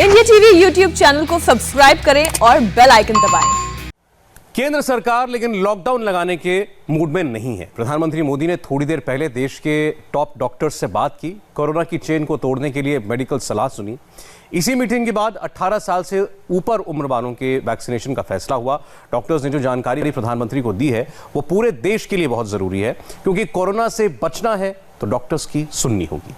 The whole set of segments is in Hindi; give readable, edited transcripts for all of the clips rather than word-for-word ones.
इंडिया टीवी यूट्यूब चैनल को सब्सक्राइब करें और बेल आइकन दबाएं। केंद्र सरकार लेकिन लॉकडाउन लगाने के मूड में नहीं है। प्रधानमंत्री मोदी ने थोड़ी देर पहले देश के टॉप डॉक्टर्स से बात की, कोरोना की चेन को तोड़ने के लिए मेडिकल सलाह सुनी। इसी मीटिंग के बाद 18 साल से ऊपर उम्र वालों के वैक्सीनेशन का फैसला हुआ। डॉक्टर्स ने जो जानकारी प्रधानमंत्री को दी है वो पूरे देश के लिए बहुत जरूरी है, क्योंकि कोरोना से बचना है तो डॉक्टर्स की सुननी होगी।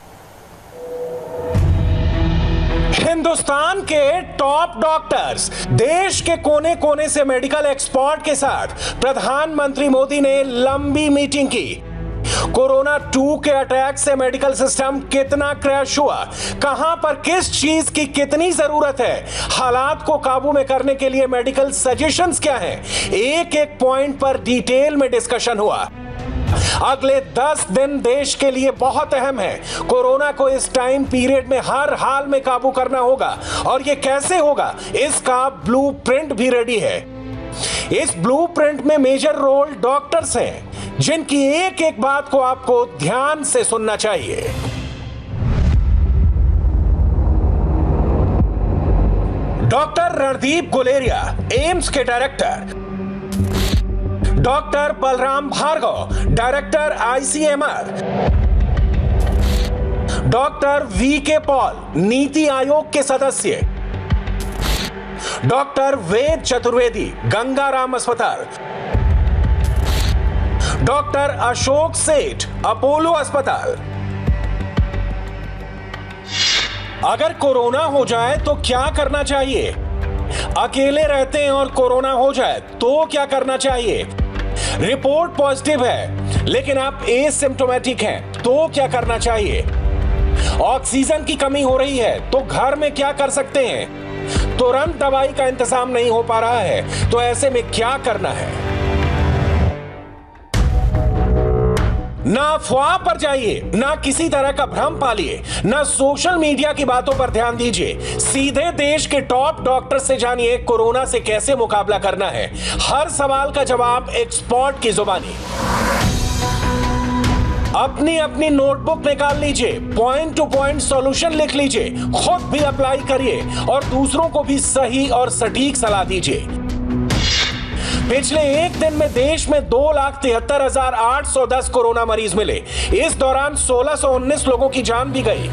हिंदुस्तान के टॉप डॉक्टर्स, देश के कोने कोने से मेडिकल एक्सपर्ट के साथ प्रधानमंत्री मोदी ने लंबी मीटिंग की। कोरोना 2 के अटैक से मेडिकल सिस्टम कितना क्रैश हुआ, कहां पर किस चीज की कितनी जरूरत है, हालात को काबू में करने के लिए मेडिकल सजेशंस क्या हैं, एक एक पॉइंट पर डिटेल में डिस्कशन हुआ। अगले 10 दिन देश के लिए बहुत अहम है। कोरोना को इस टाइम पीरियड में हर हाल में काबू करना होगा, और यह कैसे होगा इसका ब्लूप्रिंट भी रेडी है। इस ब्लूप्रिंट में मेजर रोल डॉक्टर्स हैं, जिनकी एक एक बात को आपको ध्यान से सुनना चाहिए। डॉक्टर रणदीप गुलेरिया, एम्स के director. Doctor Balram Bhargava, director ICMR. Doctor VK Paul, NITI Aayog के सदस्य। डॉक्टर वेद चतुर्वेदी, गंगाराम अस्पताल। डॉक्टर अशोक सेठ, अपोलो अस्पताल। अगर कोरोना हो जाए तो क्या करना चाहिए? अकेले रहते हैं और कोरोना हो जाए तो क्या करना चाहिए? रिपोर्ट पॉजिटिव है लेकिन आप एसिम्प्टोमेटिक हैं तो क्या करना चाहिए? ऑक्सीजन की कमी हो रही है तो घर में क्या कर सकते हैं? तुरंत दवाई का इंतजाम नहीं हो पा रहा है तो ऐसे में क्या करना है? ना अफवाह पर जाइए, ना किसी तरह का भ्रम पालिए, ना सोशल मीडिया की बातों पर ध्यान दीजिए। सीधे देश के टॉप डॉक्टर से जानिए कोरोना से कैसे मुकाबला करना है। हर सवाल का जवाब एक्सपर्ट की जुबानी। अपनी अपनी नोटबुक निकाल लीजिए, पॉइंट टू पॉइंट सॉल्यूशन लिख लीजिए, खुद भी अप्लाई करिए और दूसरों को भी सही और सटीक सलाह दीजिए। पिछले एक दिन में देश में 2,73,810 कोरोना मरीज मिले। इस दौरान 1,619 लोगों की जान भी गई।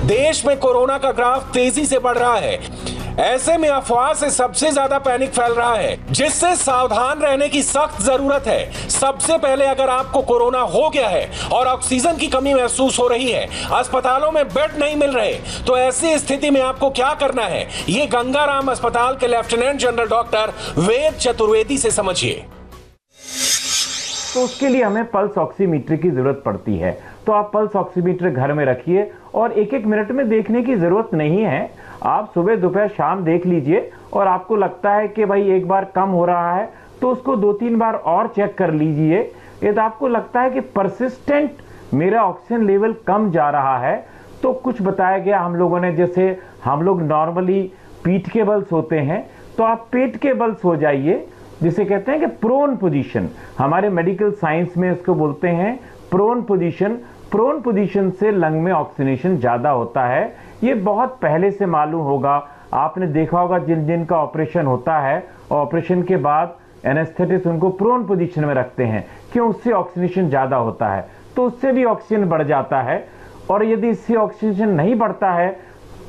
देश में कोरोना का ग्राफ तेजी से बढ़ रहा है। ऐसे में अफवाह से सबसे ज्यादा पैनिक फैल रहा है, जिससे सावधान रहने की सख्त जरूरत है। सबसे पहले अगर आपको कोरोना हो गया है और ऑक्सीजन की कमी महसूस हो रही है, अस्पतालों में बेड नहीं मिल रहे, तो ऐसी स्थिति में आपको क्या करना है, ये गंगाराम अस्पताल के lieutenant general doctor Ved Chaturvedi से समझिए। तो उसके लिए हमें पल्स ऑक्सीमीटर की जरूरत पड़ती है। तो आप पल्स ऑक्सीमीटर घर में रखिए और एक एक मिनट में देखने की जरूरत नहीं है। आप सुबह दोपहर शाम देख लीजिए और आपको लगता है कि भाई एक बार कम हो रहा है तो उसको 2-3 बार और चेक कर लीजिए। यदि आपको लगता है कि परसिस्टेंट मेरा ऑक्सीजन लेवल कम जा रहा है तो कुछ बताया गया हम लोगों ने, जैसे हम लोग नॉर्मली पीठ के बल सोते हैं तो आप पेट के बल सो जाइए, जिसे कहते हैं कि प्रोन पोजीशन। हमारे मेडिकल साइंस में इसको बोलते हैं प्रोन पोजीशन। प्रोन पोजीशन से लंग में ऑक्सीजनेशन ज्यादा होता है। ये बहुत पहले से मालूम होगा, आपने देखा होगा जिन जिन का ऑपरेशन होता है, ऑपरेशन के बाद एनेस्थेटिस्ट उनको प्रोन पोजीशन में रखते हैं, क्यों? उससे ऑक्सीजनेशन ज्यादा होता है तो उससे भी ऑक्सीजन बढ़ जाता है। और यदि इससे ऑक्सीजन नहीं बढ़ता है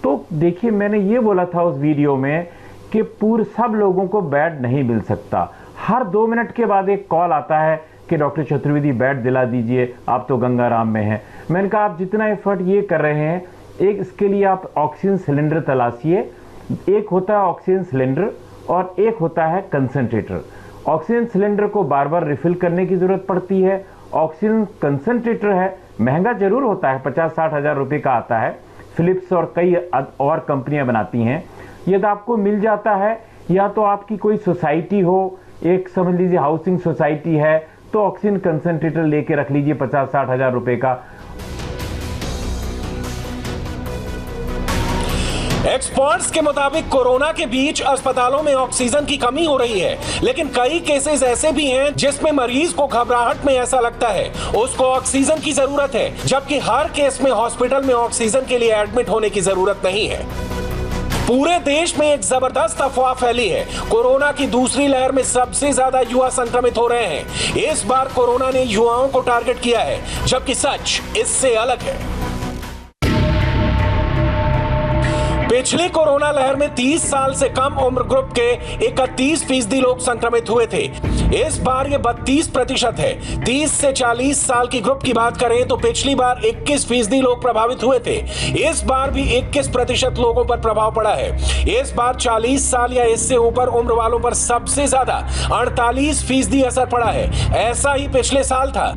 तो देखिए, मैंने ये बोला था उस वीडियो में कि पूरे सब लोगों को बेड नहीं मिल सकता। हर 2 मिनट के बाद एक कॉल आता है कि डॉक्टर चतुर्वेदी बेड दिला दीजिए, आप तो गंगाराम में हैं। मैंने कहा आप जितना एफर्ट ये कर रहे हैं, एक इसके लिए आप ऑक्सीजन सिलेंडर तलाशिए। एक होता है ऑक्सीजन सिलेंडर और एक होता है कंसंट्रेटर। ऑक्सीजन सिलेंडर को बार बार रिफिल करने की जरूरत पड़ती है। ऑक्सीजन कंसंट्रेटर है, महंगा जरूर होता है, 50-60 हजार रुपए का आता है। फिलिप्स और कई और कंपनियां बनाती हैं। यदि आपको मिल जाता है, या तो आपकी कोई सोसाइटी हो, एक समझ लीजिए हाउसिंग सोसाइटी है, तो ऑक्सीजन कंसंट्रेटर लेके रख लीजिए 50-60 हजार रुपए का। एक्सपर्ट्स के मुताबिक कोरोना के बीच अस्पतालों में ऑक्सीजन की कमी हो रही है, लेकिन कई केसेस ऐसे भी हैं जिसमें मरीज को घबराहट में ऐसा लगता है उसको ऑक्सीजन की जरूरत है, जबकि हर केस में हॉस्पिटल में ऑक्सीजन के लिए एडमिट होने की जरूरत नहीं है। पूरे देश में एक जबरदस्त अफवाह फैली है। कोरोना की दूसरी लहर में सबसे ज्यादा युवा संक्रमित हो रहे हैं। इस बार कोरोना ने युवाओं को टारगेट किया है, जबकि सच इससे अलग है। पिछली कोरोना लहर में 30 साल से कम उम्र ग्रुप के 31% लोग संक्रमित हुए थे। इस बार ये 32% है। 30 से 40 साल की ग्रुप की बात करें तो पिछली बार 21% लोग प्रभावित हुए थे। इस बार भी 21% लोगों पर प्रभाव पड़ा है। इस बार 40 साल या इससे ऊपर उम्र वालों पर सबसे ज्यादा 48% असर पड़ा है। ऐसा ही पिछले साल था।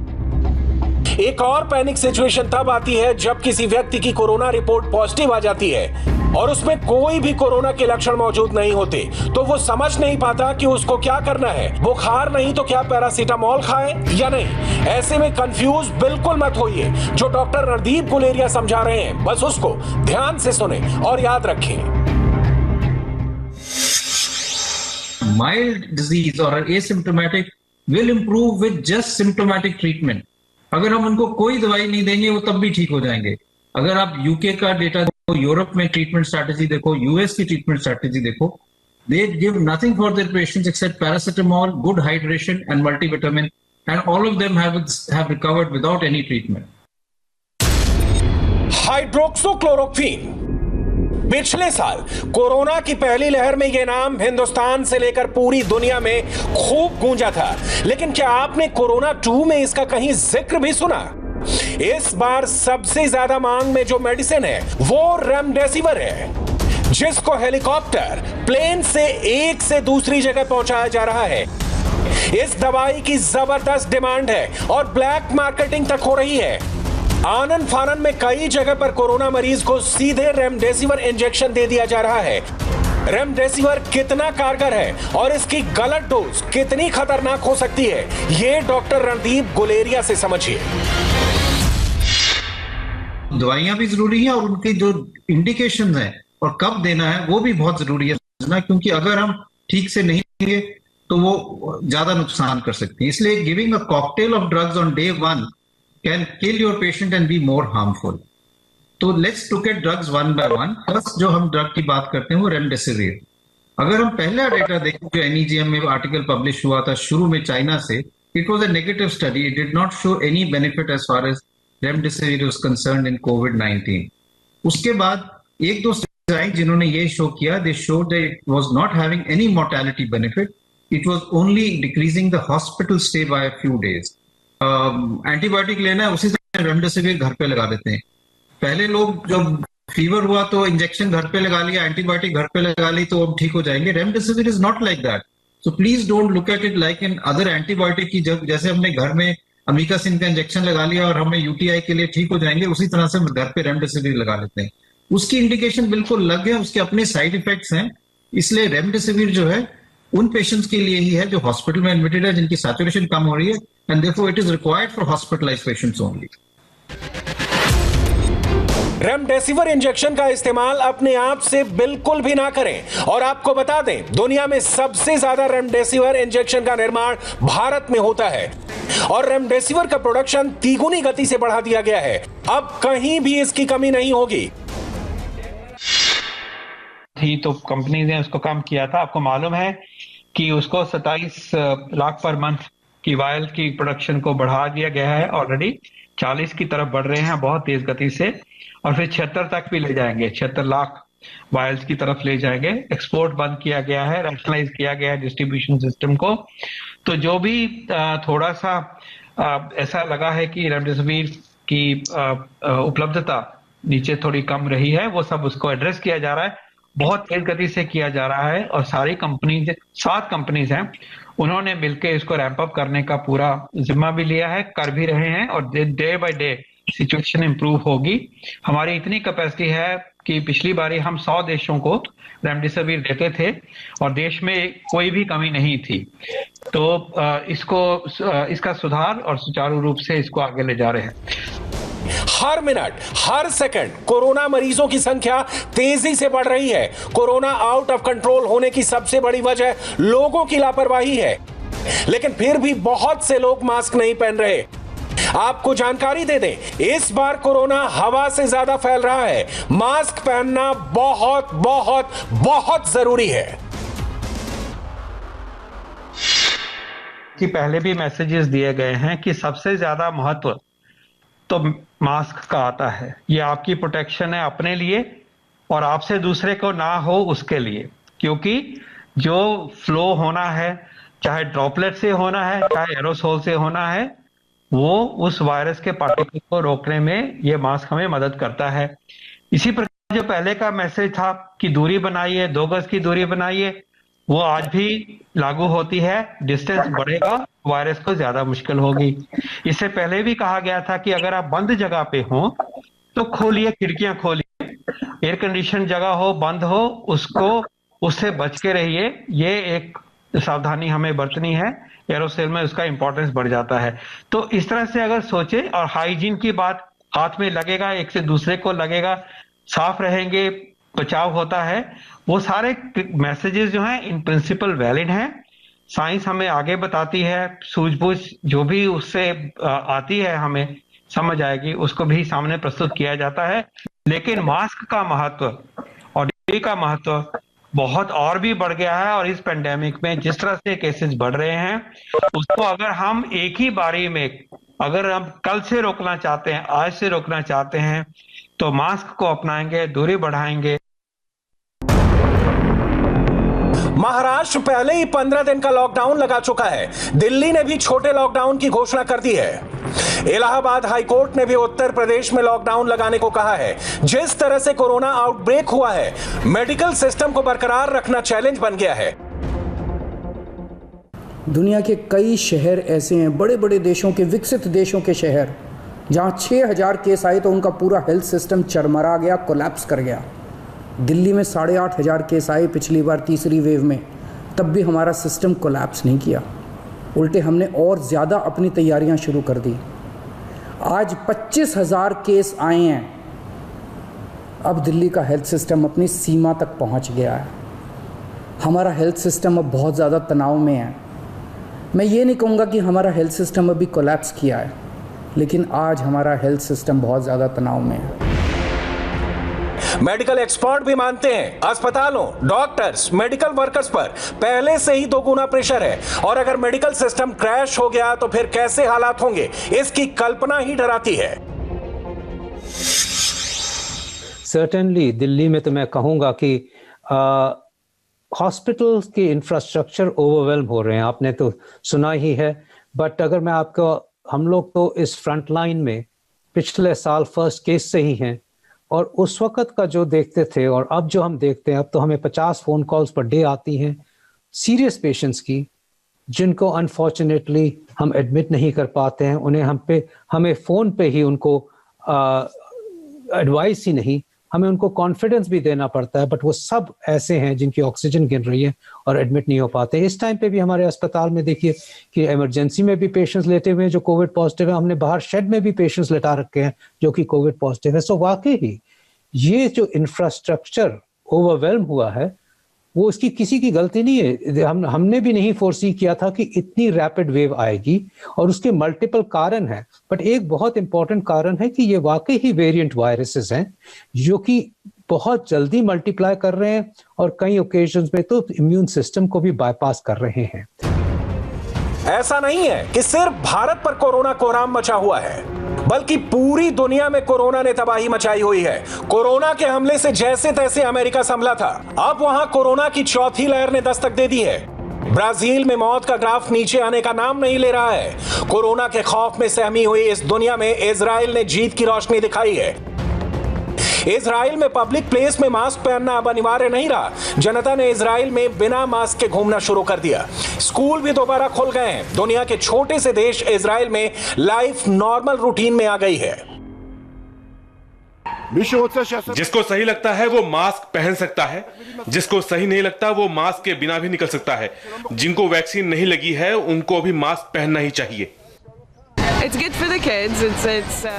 एक और पैनिक सिचुएशन तब आती है जब किसी व्यक्ति की कोरोना रिपोर्ट पॉजिटिव आ जाती है और उसमें कोई भी कोरोना के लक्षण मौजूद नहीं होते, तो वो समझ नहीं पाता कि उसको क्या करना है। बुखार नहीं तो क्या पैरासीटामोल खाए या नहीं। ऐसे में कंफ्यूज बिल्कुल मत होइए। जो डॉक्टर रणदीप गुलेरिया समझा रहे हैं बस उसको ध्यान से सुने और याद रखें। Mild disease or asymptomatic will improve with just symptomatic treatment. अगर हम उनको कोई दवाई नहीं देंगे वो तब भी ठीक हो जाएंगे। अगर आप यूके का डेटा देखो, यूरोप में ट्रीटमेंट स्ट्रैटेजी देखो, यूएस की ट्रीटमेंट स्ट्रैटेजी देखो, they give nothing for their patients except paracetamol, good hydration and multivitamin, and all of them have recovered without any treatment. Hydroxychloroquine. पिछले साल कोरोना की पहली लहर में यह नाम हिंदुस्तान से लेकर पूरी दुनिया में खूब गूंजा था, लेकिन क्या आपने कोरोना 2 में इसका कहीं जिक्र भी सुना? इस बार सबसे ज्यादा मांग में जो मेडिसिन है वो रेमडेसिविर है, जिसको हेलीकॉप्टर प्लेन से एक से दूसरी जगह पहुंचाया जा रहा है। इस दवाई की जबरदस्त डिमांड है और ब्लैक मार्केटिंग तक हो रही है। आनन फानन में कई जगह पर कोरोना मरीज को सीधे रेमडेसिविर इंजेक्शन दे दिया जा रहा है। रेमडेसिविर कितना कारगर है और इसकी गलत डोज कितनी खतरनाक हो सकती है, ये डॉक्टर रणदीप गुलेरिया से समझिए। दवाइयां भी जरूरी है और उनकी जो इंडिकेशन है और कब देना है वो भी बहुत जरूरी है समझना, क्योंकि अगर हम ठीक से नहीं देंगे तो वो ज्यादा नुकसान कर सकती है। इसलिए giving a cocktail of drugs on day 1 can kill your patient and be more harmful. तो let's look at drugs one by one. First जो हम ड्रग की बात करते हैं वो रेमडेसिविर। अगर हम पहला डेटा देखें जो NEJM में आर्टिकल पब्लिश हुआ था शुरू में चाइना से, it was a negative study. It did not show any benefit as far as remdesivir was concerned in COVID-19. उसके बाद एक दो स्टडीज जिन्होंने ये शो किया, they showed that it was not having any mortality benefit. It was only decreasing the hospital stay by a few days. Antibiotic लेना है उसी तरह रेमडेसिविर घर पे लगा देते हैं। पहले लोग जब फीवर हुआ तो इंजेक्शन घर पे लगा लिया, एंटीबायोटिक घर पे लगा ली तो अब ठीक हो जाएंगे। Remdesivir is not like that. So please don't look at it like an other antibiotic की, जब जैसे हमने घर में अमीकासिन का इंजेक्शन लगा लिया और हमें यूटीआई के लिए ठीक हो जाएंगे, उसी तरह से हम घर पे रेमडेसिविर लगा लेते हैं। उसकी इंडिकेशन बिल्कुल अलग है, उसके अपने साइड इफेक्ट्स हैं। इसलिए रेमडेसिविर जो है उन पेशेंट्स के लिए ही है जो हॉस्पिटल में एडमिटेड है, जिनकी सैचुरेशन कम हो रही है, and therefore it is required for hospitalized patients only. Remdesivir injection का इस्तेमाल अपने आप से बिल्कुल भी ना करें। और आपको बता दें, दुनिया में सबसे ज्यादा रेमडेसिविर इंजेक्शन का निर्माण भारत में होता है और रेमडेसिविर का प्रोडक्शन तिगुनी गति से बढ़ा दिया गया है। अब कहीं भी इसकी कमी नहीं होगी। थी तो कंपनी ने उसको कम किया था। आपको मालूम है कि उसको 27 लाख पर मंथ की वायल की प्रोडक्शन को बढ़ा दिया गया है। ऑलरेडी 40 की तरफ बढ़ रहे हैं बहुत तेज गति से, और फिर 76 तक भी ले जाएंगे, 76 लाख वायल्स की तरफ ले जाएंगे। एक्सपोर्ट बंद किया गया है, रैशनलाइज किया गया है डिस्ट्रीब्यूशन सिस्टम को। तो जो भी थोड़ा सा ऐसा लगा है कि रेमडेसिविर की उपलब्धता नीचे थोड़ी कम रही है, वो सब उसको एड्रेस किया जा रहा है, बहुत तेज गति से किया जा रहा है। और सारी कंपनीज, 7 कंपनीज हैं, उन्होंने मिलकर इसको रैंप अप करने का पूरा जिम्मा भी लिया है, कर भी रहे हैं, और day by day situation improve होगी। हमारी इतनी कैपेसिटी है कि पिछली बारी हम 100 देशों को रेमडेसिविर देते थे और देश में कोई भी कमी नहीं थी। तो इसका सुधार और सुचारू रूप से इसको आगे ले जा रहे हैं। हर मिनट, हर सेकंड कोरोना मरीजों की संख्या तेजी से बढ़ रही है। कोरोना आउट ऑफ कंट्रोल होने की सबसे बड़ी वजह लोगों की लापरवाही है, लेकिन फिर भी बहुत से लोग मास्क नहीं पहन रहे। आपको जानकारी दे दें, इस बार कोरोना हवा से ज्यादा फैल रहा है। मास्क पहनना बहुत बहुत बहुत जरूरी है। कि पहले भी मैसेजेस दिए गए हैं कि सबसे ज्यादा महत्व तो मास्क का आता है। ये आपकी प्रोटेक्शन है अपने लिए और आपसे दूसरे को ना हो उसके लिए, क्योंकि जो फ्लो होना है, चाहे ड्रॉपलेट से होना है, चाहे एरोसोल से होना है, वो उस वायरस के पार्टिकल को रोकने में ये मास्क हमें मदद करता है। इसी प्रकार जो पहले का मैसेज था कि दूरी बनाइए, 2 गज की दूरी बनाइए, वो आज भी लागू होती है। डिस्टेंस बढ़ेगा, वायरस को ज्यादा मुश्किल होगी। इससे पहले भी कहा गया था कि अगर आप बंद जगह पे हो तो खोलिए, खिड़कियां खोलिए, एयर कंडीशन जगह हो, बंद हो, उससे बच के रहिए। ये एक सावधानी हमें बरतनी है। एरोसोल में उसका इंपॉर्टेंस बढ़ जाता है। तो इस तरह से अगर सोचे, और हाइजीन की बात, हाथ में लगेगा, एक से दूसरे को लगेगा, साफ रहेंगे, बचाव होता है। वो सारे मैसेजेस जो हैं इन प्रिंसिपल वैलिड हैं। साइंस हमें आगे बताती है, सूझबूझ जो भी उससे आती है हमें समझ आएगी, उसको भी सामने प्रस्तुत किया जाता है। लेकिन मास्क का महत्व और ड्यूटी का महत्व बहुत और भी बढ़ गया है। और इस पेंडेमिक में जिस तरह से केसेस बढ़ रहे हैं, उसको अगर हम एक ही बारी में, अगर हम कल से रोकना चाहते हैं, आज से रोकना चाहते हैं, तो मास्क को अपनाएंगे, दूरी बढ़ाएंगे। महाराष्ट्र पहले ही 15 दिन का लॉकडाउन लगा चुका है। दिल्ली ने भी छोटे लॉकडाउन की घोषणा कर दी है। इलाहाबाद हाईकोर्ट ने भी उत्तर प्रदेश में लॉकडाउन लगाने को कहा है। जिस तरह से कोरोना आउटब्रेक हुआ है, मेडिकल सिस्टम को बरकरार रखना चैलेंज बन गया है। दुनिया के कई शहर ऐसे हैं, बड़े बड़े देशों के, विकसित देशों के शहर, जहां 6000 केस आए तो उनका पूरा हेल्थ सिस्टम चरमरा गया, कोलैप्स कर गया। दिल्ली में 8500 केस आए पिछली बार तीसरी वेव में, तब भी हमारा सिस्टम कोलैप्स नहीं किया। उल्टे हमने और ज़्यादा अपनी तैयारियां शुरू कर दी। आज 25000 केस आए हैं। अब दिल्ली का हेल्थ सिस्टम अपनी सीमा तक पहुंच गया है। हमारा हेल्थ सिस्टम अब बहुत ज़्यादा तनाव में है। मैं ये नहीं कहूँगा कि हमारा हेल्थ सिस्टम अभी कोलैप्स किया है, लेकिन आज हमारा हेल्थ सिस्टम बहुत ज़्यादा तनाव में है। मेडिकल एक्सपर्ट भी मानते हैं अस्पतालों, डॉक्टर्स, मेडिकल वर्कर्स पर पहले से ही 2 गुना प्रेशर है, और अगर मेडिकल सिस्टम क्रैश हो गया तो फिर कैसे हालात होंगे, इसकी कल्पना ही डराती है। सर्टेनली दिल्ली में तो मैं कहूंगा कि हॉस्पिटल्स के इंफ्रास्ट्रक्चर ओवरवेल्म हो रहे हैं, आपने तो सुना ही है। बट अगर मैं आपको, हम लोग तो इस फ्रंट लाइन में पिछले साल फर्स्ट केस से ही हैं, और उस वक्त का जो देखते थे और अब जो हम देखते हैं, अब तो हमें 50 फ़ोन कॉल्स पर डे आती हैं सीरियस पेशेंट्स की, जिनको अनफॉर्चुनेटली हम एडमिट नहीं कर पाते हैं। उन्हें हमें फ़ोन पे ही उनको एडवाइस ही नहीं, हमें उनको कॉन्फिडेंस भी देना पड़ता है। बट वो सब ऐसे हैं जिनकी ऑक्सीजन गिर रही है और एडमिट नहीं हो पाते। इस टाइम पे भी हमारे अस्पताल में देखिए कि इमरजेंसी में भी पेशेंट्स लेटे हुए हैं जो कोविड पॉजिटिव है। हमने बाहर शेड में भी पेशेंट्स लेटा रखे हैं जो कि कोविड पॉजिटिव है। सो वाकई ही ये जो इंफ्रास्ट्रक्चर ओवरवेल्म हुआ है, वो इसकी किसी की गलती नहीं है। हमने भी नहीं फोरसी किया था कि इतनी रैपिड वेव आएगी, और उसके मल्टीपल कारण हैं। बट एक बहुत इंपॉर्टेंट कारण है कि ये वाकई ही वेरिएंट वायरसेस हैं जो कि बहुत जल्दी मल्टीप्लाई कर रहे हैं, और कई ओकेजन्स में तो इम्यून सिस्टम को भी बाईपास कर रहे हैं। ऐसा नहीं है कि सिर्फ भारत पर कोरोना कोहराम मचा हुआ है, बल्कि पूरी दुनिया में कोरोना ने तबाही मचाई हुई है। कोरोना के हमले से जैसे तैसे अमेरिका संभला था, अब वहां कोरोना की चौथी लहर ने दस्तक दे दी है। ब्राजील में मौत का ग्राफ नीचे आने का नाम नहीं ले रहा है। कोरोना के खौफ में सहमी हुई इस दुनिया में इजराइल ने जीत की रोशनी दिखाई है। इजराइल में पब्लिक प्लेस में मास्क पहनना अब अनिवार्य नहीं रहा। जनता ने इजराइल में बिना मास्क के घूमना शुरू कर दिया। स्कूल भी दोबारा खुल गए हैं। दुनिया के छोटे से देश इजराइल में लाइफ नॉर्मल रूटीन में आ गई है। जिसको सही लगता है वो मास्क पहन सकता है, जिसको सही नहीं लगता वो मास्क के बिना भी निकल सकता है। जिनको वैक्सीन नहीं लगी है उनको भी मास्क पहनना ही चाहिए। It's good for the kids.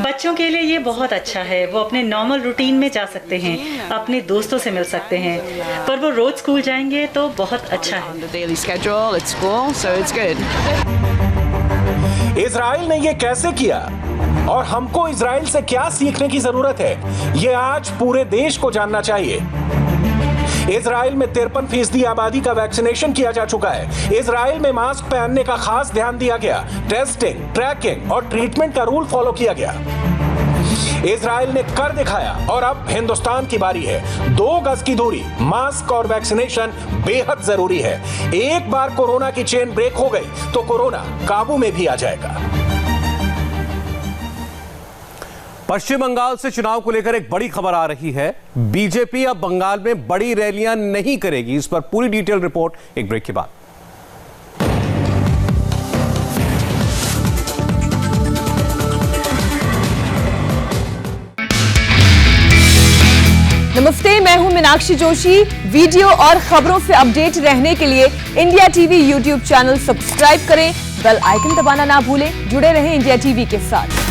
बच्चों के लिए ये बहुत अच्छा है, वो अपने नॉर्मल रूटीन में जा सकते हैं, अपने दोस्तों से मिल सकते हैं, पर वो रोज स्कूल जाएंगे तो बहुत अच्छा है। the daily schedule at school, so it's good. Israel ने ये कैसे किया और हमको इजराइल से क्या सीखने की जरूरत है, ये आज पूरे देश को जानना चाहिए। इजराइल में 53% आबादी का वैक्सीनेशन किया जा चुका है। इजराइल में मास्क पहनने का खास ध्यान दिया गया, टेस्टिंग, ट्रैकिंग और ट्रीटमेंट का रूल फॉलो किया गया। इजराइल ने कर दिखाया और अब हिंदुस्तान की बारी है। 2 गज की दूरी, मास्क और वैक्सीनेशन बेहद जरूरी है। एक बार कोरोना की चेन ब्रेक हो गई तो कोरोना काबू में भी आ जाएगा। पश्चिम बंगाल से चुनाव को लेकर एक बड़ी खबर आ रही है। बीजेपी अब बंगाल में बड़ी रैलियां नहीं करेगी। इस पर पूरी डिटेल रिपोर्ट एक ब्रेक के बाद। नमस्ते, मैं हूं मीनाक्षी जोशी। वीडियो और खबरों से अपडेट रहने के लिए India TV YouTube channel subscribe करें, बेल आइकन दबाना ना भूलें। जुड़े रहें इंडिया टीवी के साथ।